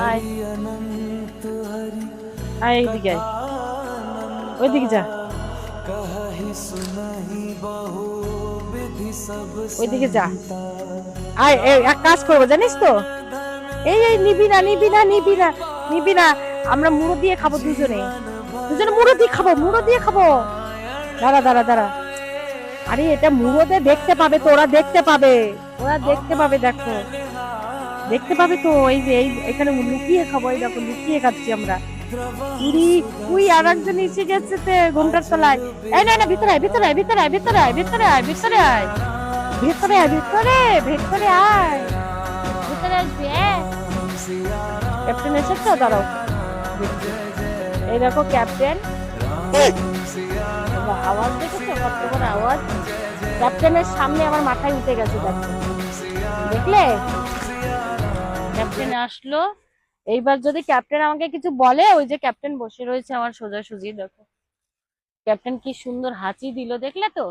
আয় আয় এইদিকে আয়, ওইদিকে যা, ওইদিকে যা। আয় এক কাজ করবো জানিস তো, এই নিবি না নিবি না নিবি না নিবি না, আমরা মুড়ো দিয়ে খাবো দুজনে, দুজনে মুড়ো দিয়ে খাবো, মুড়ো দিয়ে খাবো। দাঁড়া দাঁড়া দাঁড়া, আরে এটা মুড়োতে দেখতে পাবে তো, ওরা দেখতে পাবে, ওরা দেখতে পাবে, দেখো দেখতে পাবে তো। এই যে এই এখানে লুকিয়ে খাবো, এই দেখো লুকিয়ে খাচ্ছি আমরা। উড়ি, উই আর একজন এসে গেছে তে ঘুমটার তলায়। এই না না, ভিতরে আয় ভিতরে আয় ভিতরে আয় ভিতরে আয় ভিতরে আয় ভিতরে আয় ভিতরে আয় ভিতরে ভিতরে আয় ভিতরে আসবি। ক্যাপ্টেন এসেছে, দাঁড়াও। এই দেখো ক্যাপ্টেন, আওয়াজ দেখেছো কত বড় আওয়াজ, ক্যাপ্টেনের সামনে আমার মাথায় উঠে গেছে, দেখো দেখলে, ক্যাপ্টেন আসলো। এইবার যদি ক্যাপ্টেন আমাকে কিছু বলে, ওই যে ক্যাপ্টেন বসে রয়েছে আমার সোজাসুজি, দেখো ক্যাপ্টেন কি সুন্দর হাঁচি দিল, দেখলে তো।